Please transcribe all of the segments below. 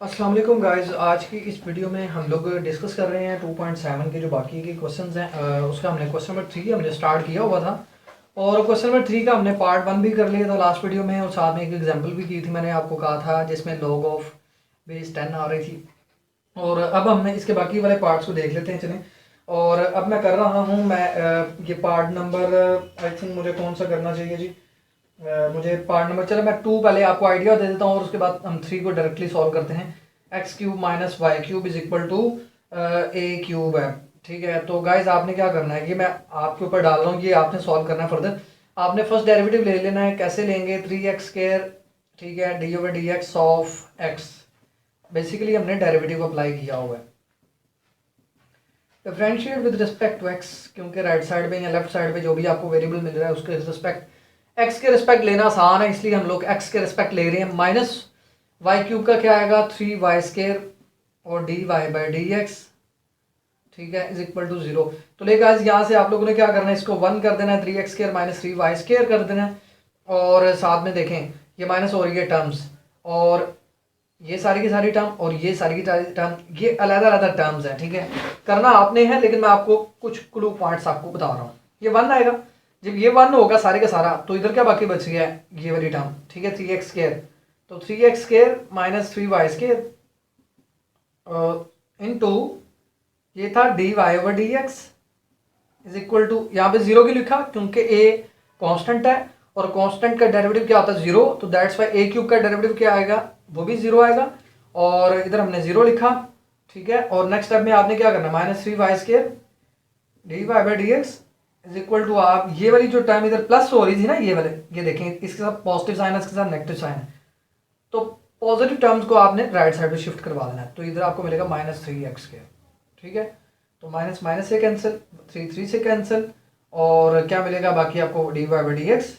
अस्सलाम वालेकुम गाइस। आज की इस वीडियो में हम लोग डिस्कस कर रहे हैं 2.7 के जो बाकी के क्वेश्चंस हैं। उसका हमने क्वेश्चन नंबर 3 हमने स्टार्ट किया हुआ था और क्वेश्चन नंबर 3 का हमने पार्ट 1 भी कर लिया था लास्ट वीडियो में, और साथ में एक एग्जांपल भी की थी, मैंने आपको कहा था, जिसमें लॉग ऑफ बेस 10 आ रही थी। और अब हमने इसके बाकी वाले पार्ट्स को देख लेते हैं, चलें। और अब मैं कर रहा हूँ, मैं ये पार्ट नंबर आई थिंक मुझे कौन सा करना चाहिए जी। मुझे पार्ट नंबर, चलो मैं 2 पहले आपको आइडिया दे देता हूँ और उसके बाद हम 3 को डायरेक्टली सॉल्व करते हैं। X cube minus y cube is equal to a cube है। ठीक है, तो गाइज आपने क्या करना है, ये मैं आपके ऊपर डाल रहा हूँ, ये आपने सॉल्व करना है फर्दर। आपने फर्स्ट डेरिवेटिव ले लेना है। कैसे लेंगे? 3x स्क्वायर, ठीक है, d over d x of x. Basically हमने डेरिवेटिव अप्लाई किया हुआ है। Differentiate with respect to x, क्योंकि राइट साइड पे या लेफ्ट साइड पे जो भी आपको वेरिएबल मिल रहा है उसके रिस्पेक्ट एक्स के रिस्पेक्ट लेना आसान है, इसलिए हम लोग एक्स के रिस्पेक्ट ले रहे हैं। माइनस वाई क्यूब का क्या आएगा? 3y स्केयर और d y by d x, ठीक है, इज इक्वल टू 0। तो ले गाइस, यहाँ से आप लोगों ने क्या करना है, इसको 1 कर देना है, 3x square minus 3y square कर देना है। और साथ में देखें ये माइनस हो रही है टर्म्स, और ये सारी की सारी टर्म और ये सारी की सारी टर्म, ये अलग अलग टर्म्स हैं। ठीक है, करना आपने है, लेकिन मैं आपको कुछ क्लू पॉइंट्स आपको बता रहा हूँ। ये 1 आएगा, जब ये 1 होगा सारे का सारा, तो इधर क्या बाकी बच गया है? ये वाली टर्म, ठीक है, 3x स्केयर। तो 3x square minus 3y square into ये था d y over d x is equal to, यहाँ पे 0 की लिखा क्योंकि a कांस्टेंट है और कांस्टेंट का डेरिवेटिव क्या होता है? 0। तो दैट्स वाई ए क्यूब का डेरिवेटिव क्या आएगा? वो भी 0 आएगा, और इधर हमने 0 लिखा। ठीक है, और नेक्स्ट स्टेप में आपने क्या करना? Minus 3y square d y by d x is equal to, आप ये वाली जो टर्म इधर प्लस हो रही थी ना, ये वाले, ये देखें, इसके साथ पॉजिटिव साइन है, इसके साथ नेगेटिव साइन है, तो पॉजिटिव टर्म्स को आपने राइट साइड पे शिफ्ट करवा देना है। तो इधर आपको मिलेगा माइनस 3x स्केयर। ठीक है, तो माइनस माइनस से कैंसिल, 3 से कैंसिल, और क्या मिलेगा बाकी आपको? D y by d x.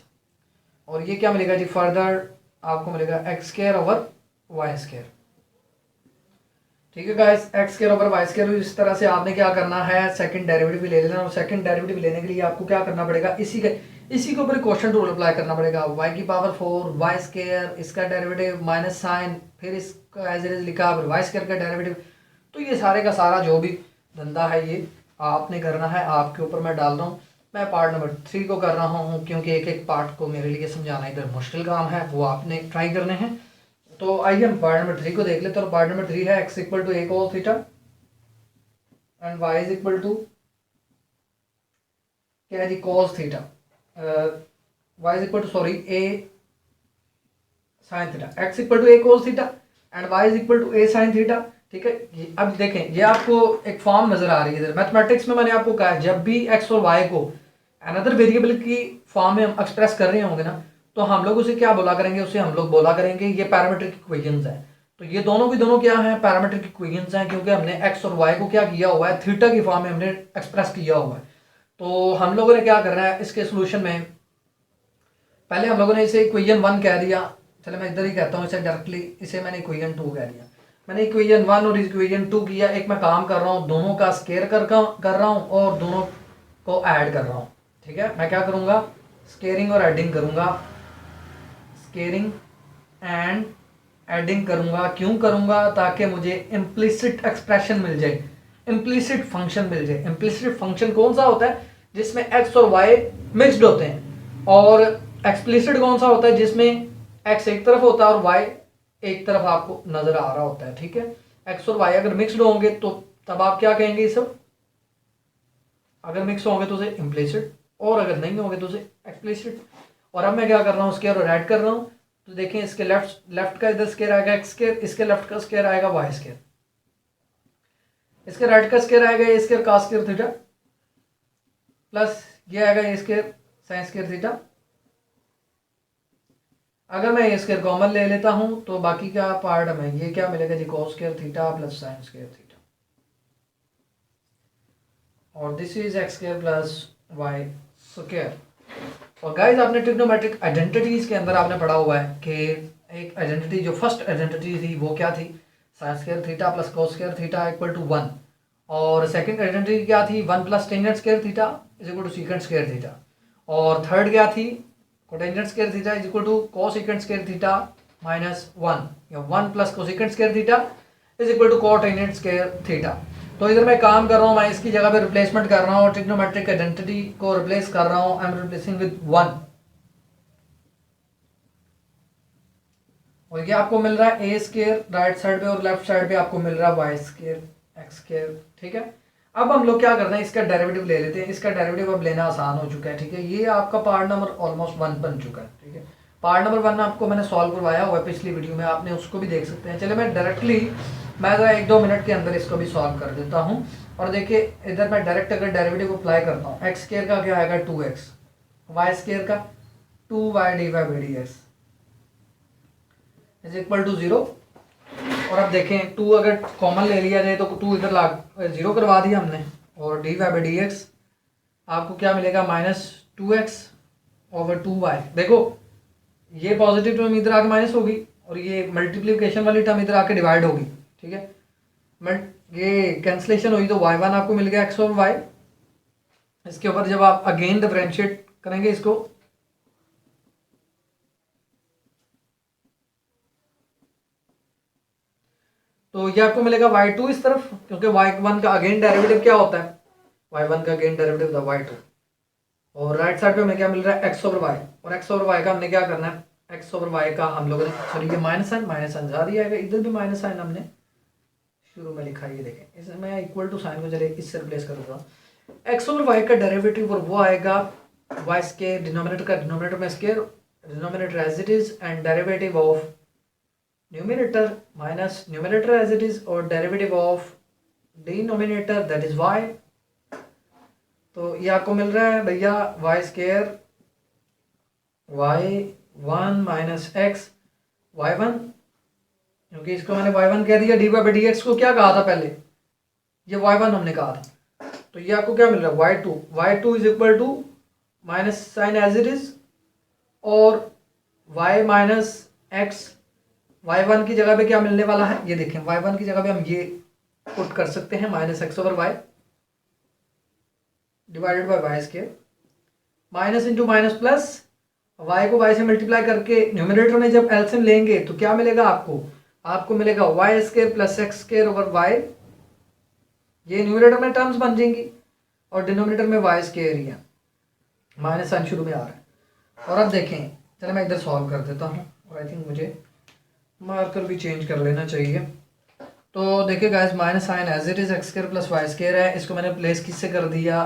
और ये क्या मिलेगा जी? फर्दर आपको मिलेगा x square over y square. ठीक है guys, x square over y square. इस तरह से आपने क्या करना है, सेकंड डेरिवेटिव भी ले लेना, और सेकंड डेरिवेटिव लेने के लिए आपको क्या करना पड़ेगा? इसी के ऊपर क्वेश्चन रूल अप्लाई करना पड़ेगा। y की पावर 4 वाई स्केयर, इसका डेरिवेटिव माइनस साइन, फिर इसका एज इट इज लिखा, फिर वाई स्केयर का डेरिवेटिव। तो ये सारे का सारा जो भी धंधा है ये आपने करना है, आपके ऊपर मैं डाल रहा हूँ। मैं पार्ट नंबर 3 को कर रहा हूँ क्योंकि एक एक पार्ट को मेरे लिए समझाना इधर मुश्किल काम है, वो आपने ट्राई करने हैं। तो आइए हम पार्ट नंबर 3 को देख लेते हैं। और पार्ट नंबर 3 है x equal to a cos theta and y is equal to क्या है जी? Cos theta. y is equal to, sorry, a sine theta. x equal to a cos theta and y is equal to a sine theta. ठीक है, अब देखें, ये आपको एक फॉर्म नजर आ रही है इधर। मैथमेटिक्स में मैंने आपको कहा है, जब भी x और y को अनदर वेरिएबल की फॉर्म में हम एक्सप्रेस कर रहे होंगे ना, तो हम लोग उसे क्या बोला करेंगे? उसे हम लोग बोला करेंगे ये पैरामीट्रिक इक्वेशंस है। तो ये दोनों की दोनों क्या है? पैरामीट्रिक इक्वेशंस हैं, क्योंकि हमने x और y को क्या किया हुआ है? थीटा की फॉर्म में हमने एक्सप्रेस किया हुआ है। तो हम लोगों ने क्या करना है इसके सोल्यूशन में? पहले हम लोगों ने इसे इक्वेशन 1 कह दिया। चलो मैं इधर ही कहता हूँ इसे डायरेक्टली, इसे मैंने इक्वेशन 2 कह दिया। मैंने इक्वेशन 1 और इक्वेशन 2 किया। एक मैं काम कर रहा हूँ, दोनों का स्केयर कर रहा हूँ और दोनों को ऐड कर रहा हूँ। ठीक है, मैं क्या करूँगा? स्केयरिंग और एडिंग करूँगा, स्केयरिंग एंड एडिंग करूँगा। क्यों करूँगा? ताकि मुझे इम्प्लिसिट एक्सप्रेशन मिल जाए, इम्प्लिसिट फंक्शन मिल जाए। इम्प्लिसिट फंक्शन कौन सा होता है? जिसमें एक्स और वाई मिक्सड होते हैं। और एक्सप्लिसिट कौन सा होता है? जिसमें एक्स एक तरफ होता है और वाई एक तरफ आपको नजर आ रहा होता है। ठीक है, एक्स और वाई अगर मिक्सड होंगे तो तब आप क्या कहेंगे? ये सब अगर मिक्स होंगे तो उसे इम्प्लिसिट, और अगर नहीं होंगे तो उसे एक्सप्लिसिट। और अब मैं क्या कर रहा हूँ? स्केयर और ऐड कर रहा हूँ। तो देखें, इसके लेफ्ट का इधर स्केयर आएगा एक्स स्केयर, इसके लेफ्ट का स्केयर आएगा वाई स्केयर, इसके राइट का स्केयर आएगा a square cos square theta, plus ये आएगा a square sine square theta. अगर मैं ए स्केयर कॉमन ले लेता हूं तो बाकी का पार्ट हमें ये क्या मिलेगा जी? Cos square theta plus sine square theta, और this is x square plus y square. और गाइस, आपने ट्रिग्नोमेट्रिक आइडेंटिटीज के अंदर आपने पढ़ा हुआ है कि एक आइडेंटिटी, जो फर्स्ट आइडेंटिटी थी वो क्या थी? Sine square theta plus cos square theta equal to 1। और सेकंड आइडेंटिटी क्या थी? 1 plus tangent square theta is equal to secant square theta. और थर्ड क्या थी? Cotangent square theta is equal to cosecant square theta -1 या 1 plus cosecant square theta is equal to cotangent square theta. तो इधर मैं काम कर रहा हूँ, मैं इसकी जगह पे रिप्लेसमेंट कर रहा हूँ, ट्रिग्नोमेट्रिक आइडेंटिटी को रिप्लेस कर रहा हूँ। आई एम रिप्लेसिंग विद 1 और ये आपको मिल रहा है ए स्क्वायर राइट साइड पे और लेफ्ट साइड पे आपको मिल रहा है वाई स्क्वायर एक्स स्क्वायर। ठीक है, अब हम लोग क्या करते हैं, इसका डेरिवेटिव ले लेते हैं। इसका डेरिवेटिव अब लेना आसान हो चुका है। ठीक है, ये आपका पार्ट नंबर ऑलमोस्ट 1 बन चुका है। ठीक है, पार्ट नंबर 1 आपको मैंने सॉल्व करवाया हुआ है पिछली वीडियो में, आपने उसको भी देख सकते हैं। चलिए मैं डायरेक्टली मैं 1-2 मिनट के अंदर इसको भी सॉल्व कर देता हूँ। और देखिए इधर मैं डायरेक्ट अगर डेरिवेटिव अप्लाई करता हूँ, एक्स स्क्वायर का क्या आएगा 2x, वाई स्क्वायर का 2y dy/dx is equal to 0। और अब देखें 2 अगर कॉमन ले लिया जाए तो 2 इधर ला 0 करवा दिया हमने, और dy/dx आपको क्या मिलेगा -2x/2y। देखो ये पॉजिटिव टर्म इधर आके माइनस होगी और ये मल्टीप्लिकेशन वाली टर्म इधर आके डिवाइड होगी। ठीक है, ये कैंसलेशन हुई तो y1 आपको मिल गया x और y। इसके ऊपर जब आप अगेन डिफरेंशिएट करेंगे इसको, तो ये आपको मिलेगा y2 इस तरफ, क्योंकि y1 का अगेन डेरिवेटिव क्या होता है, y1 का अगेन डेरिवेटिव था y2। और राइट साइड पे हमें क्या मिल रहा है x/y, और x/y का हमने क्या करना है, x/y का हम लोगों ने, सॉरी ये माइनस साइन जा दिया है, इधर भी माइनस साइन हमने शुरू में लिखा है। ये देखें, इसमें मैं इक्वल टू साइन को चले इससे रिप्लेस करूँगा। x/y का डेरिवेटिव और वो आएगा y स्क्वायर, डिनोमिनेटर का डिनोमिनेटर में square, denominator as it is, and derivative of numerator minus numerator as it is, और derivative of denominator that is y। तो ये आपको मिल रहा है भैया Y square y1 minus x y1, क्योंकि इसको मैंने y1 कह दिया, dy/dx को क्या कहा था पहले, ये y1 हमने कहा था। तो ये आपको क्या मिल रहा है y2 is equal to minus sine as it is, और y माइनस एक्स, y1 की जगह पे क्या मिलने वाला है, ये देखें y1 की जगह पे हम ये पुट कर सकते हैं -x/y divided by y square, minus into minus plus, y को y से मल्टीप्लाई करके न्यूमिनेटर में जब एलसीएम लेंगे तो क्या मिलेगा आपको मिलेगा y square plus x square over y. ये न्यूमिनेटर में टर्म्स बन जाएंगी और डिनोमिनेटर में वाई स्क्वायर ही है, माइनस साइन शुरू में आ रहा है। और अब देखें, चलो मैं इधर सॉल्व कर देता हूँ, और आई थिंक मुझे मार्कर भी चेंज कर लेना चाहिए। तो देखिए guys, minus sine as it is x square plus y square है, इसको मैंने प्लेस किससे कर दिया,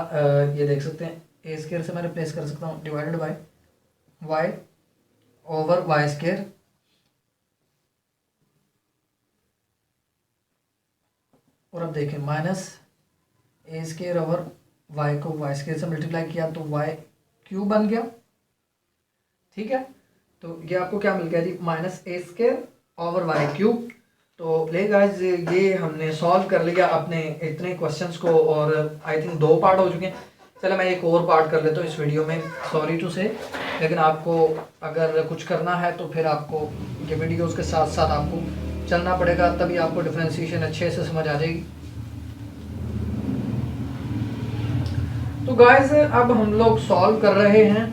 ये देख सकते हैं ए स्क्वायर से मैंने प्लेस कर सकता हूँ, divided by y over y square. और अब देखें minus a square over y को वाई स्क्वायर से मल्टीप्लाई किया तो वाई क्यूब बन गया। ठीक है, तो ये आपको क्या मिल गया जी, minus a square over Y cube. तो ले गाइस, ये हमने सॉल्व कर लिया अपने इतने क्वेश्चंस को, और आई थिंक 2 पार्ट हो चुके हैं। चलो मैं एक और पार्ट कर लेता हूँ इस वीडियो में, सॉरी टू से, लेकिन आपको अगर कुछ करना है तो फिर आपको ये वीडियोस के साथ साथ आपको चलना पड़ेगा, तभी आपको डिफ्रेंशिएशन अच्छे से समझ आ जाएगी। तो गाइस अब हम लोग सॉल्व कर रहे हैं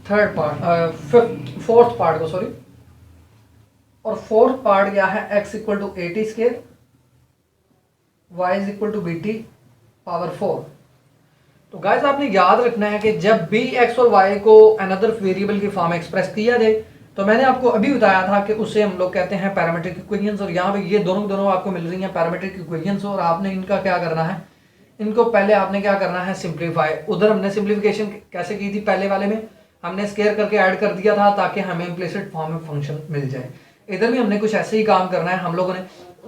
फोर्थ पार्ट को, सॉरी। और फोर्थ पार्ट क्या है, x equal to a t square, y is equal to b t power 4। तो गाइस आपने याद रखना है कि जब भी x और y को अनदर वेरिएबल की फॉर्म में एक्सप्रेस किया जाए, तो मैंने आपको अभी बताया था कि उसे हम लोग कहते हैं पैरामीट्रिक इक्वेशंस। और यहाँ पे ये दोनों आपको मिल रही हैं पैरामीट्रिक इक्वेशंस, और आपने इनका क्या करना है, इनको पहले आपने क्या करना है, सिंप्लीफाई। उधर हमने सिंप्लीफिकेशन कैसे की थी, पहले वाले में हमने स्क्वायर करके ऐड कर दिया था ताकि हमें इम्प्लिसिट फॉर्म में फंक्शन मिल जाए। इधर भी हमने कुछ ऐसे ही काम करना है हम लोगों ने।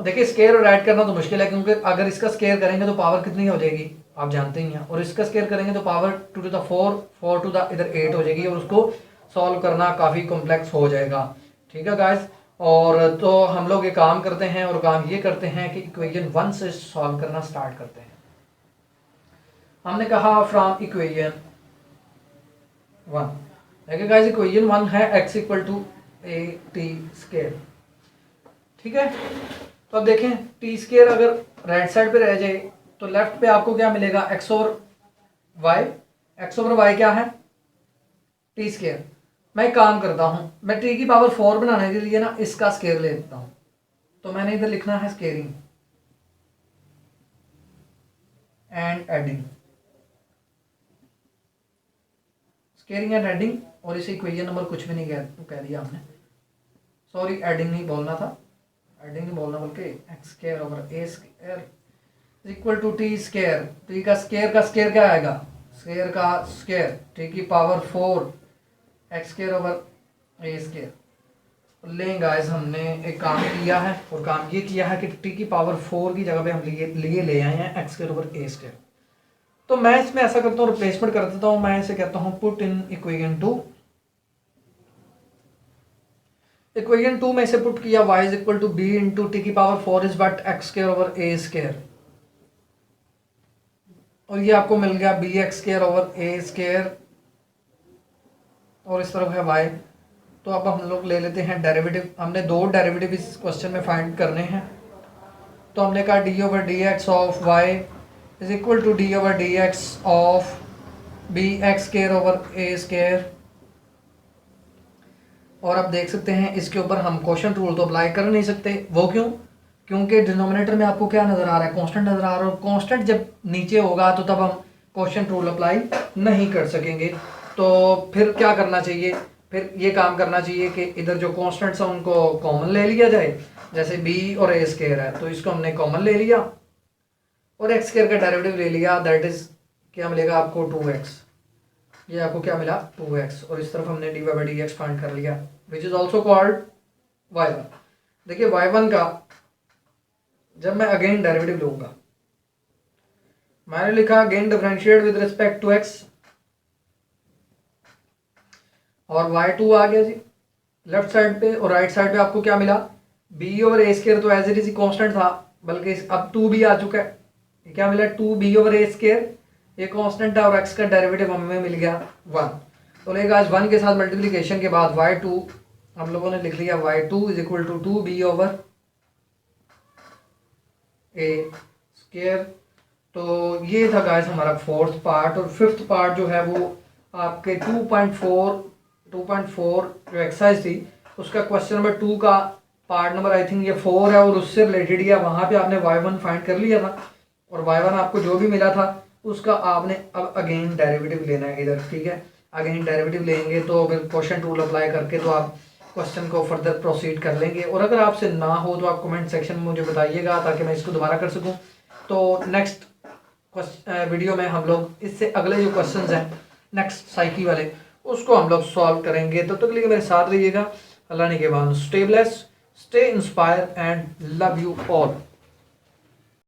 देखिए स्क्वायर और ऐड करना तो मुश्किल है, क्योंकि अगर इसका स्क्वायर करेंगे तो पावर कितनी हो जाएगी आप जानते ही हैं, और इसका स्क्वायर करेंगे तो power 2 to the 4 to the इधर 8 हो जाएगी, और उसको सॉल्व करना काफ़ी कॉम्प्लेक्स हो जाएगा। ठीक है गाइस, और तो हम लोग ये काम करते हैं, और काम ये करते हैं कि इक्वेशन 1 से सॉल्व करना स्टार्ट करते हैं। हमने कहा फ्रॉम इक्वेशन 1, देखिए गाइस इक्वेशन 1 है x equal to a t square. ठीक है, तो अब देखें टी स्क्वायर अगर राइट साइड पे रह जाए तो लेफ्ट पे आपको क्या मिलेगा, x over y. X over y क्या है, टी स्क्वायर, मैं एक काम करता हूँ, मैं टी की पावर 4 बनाने के लिए ना इसका स्केयर ले लेता हूँ। तो मैंने इधर लिखना है squaring and adding, squaring and adding, और इसे इक्वेशन नंबर कुछ भी नहीं कह दिया हमने, सॉरी एडिंग नहीं बोलना था, एडिंग नहीं बोलना बल्कि x square over a square equal to t square. T का स्केयर क्या आएगा, स्केयर का स्केयर टी की power 4 x square over a square. लें गाइस, हमने एक काम किया है, और काम ये किया है कि टी की पावर 4 की जगह पे हम लिए ले आए हैं x square over a square. तो मैं इसमें ऐसा करता हूँ, रिप्लेसमेंट कर देता हूँ, मैं इसे कहता हूँ पुट इन इक्वेशन 2 में इसे पुट किया y is equal to b into t की power 4 is but x square over a square, और ये आपको मिल गया b x square over a square, और इस तरफ है y। तो अब हम लोग ले लेते हैं डेरिवेटिव। हमने 2 डेरिवेटिव इस क्वेश्चन में फाइंड करने हैं। तो हमने कहा d over d x of y is equal to d over d x of b x square over a square. और अब देख सकते हैं इसके ऊपर हम क्वोशंट रूल तो अप्लाई कर नहीं सकते। वो क्यों? क्योंकि डिनोमिनेटर में आपको क्या नज़र आ रहा है, कांस्टेंट नज़र आ रहा है, और कांस्टेंट जब नीचे होगा तो तब हम क्वोशंट रूल अप्लाई नहीं कर सकेंगे। तो फिर क्या करना चाहिए, फिर ये काम करना चाहिए कि इधर जो कांस्टेंट्स हैं उनको कॉमन ले लिया जाए। जैसे बी और ए स्केयर है तो इसको हमने कॉमन ले लिया, और एक्स स्केयर का डेरिवेटिव ले लिया, दैट इज क्या मिलेगा आपको 2x। ये आपको क्या मिला 2x, और इस तरफ हमने d y by d x find कर लिया which is also called y1। देखिए y1 का जब मैं अगेन डेरिवेटिव लूंगा, मैंने लिखा again differentiate with respect to x, और y2 आ गया जी लेफ्ट साइड पे, और राइट साइड पे आपको क्या मिला b ओवर ए स्केयर, तो एज इट इज कांस्टेंट था, बल्कि अब 2b आ चुका है। ये क्या मिला 2b ओवर ए स्केयर, ये कांस्टेंट है, और x का डेरिवेटिव हमें मिल गया 1। तो लेगा आज 1 के साथ मल्टीप्लिकेशन के बाद y2 हम लोगों ने लिख लिया y2 is equal to 2b over a square. तो ये था गाइस हमारा 4th पार्ट, और 5th पार्ट जो है वो आपके 2.4 जो एक्सरसाइज थी उसका क्वेश्चन नंबर 2 का पार्ट नंबर आई थिंक ये 4 है, और उससे रिलेटेड ही है। वहाँ पे आपने y1 फाइंड कर लिया था, और y1 आपको जो भी मिला था उसका आपने अब अगेन डेरिवेटिव लेना है इधर, ठीक है। अगेन डेरिवेटिव लेंगे तो फिर क्वेश्चन रूल अप्लाई करके तो आप क्वेश्चन को फर्दर प्रोसीड कर लेंगे। और अगर आपसे ना हो तो आप कमेंट सेक्शन में मुझे बताइएगा ताकि मैं इसको दोबारा कर सकूं। तो नेक्स्ट वीडियो में हम लोग इससे अगले जो क्वेश्चंस हैं नेक्स्ट साइकी वाले उसको हम लोग सॉल्व करेंगे। तो तक के लिए मेरे साथ रहिएगा। अल्लाह ने के बाद stay blessed, stay inspire and love you all.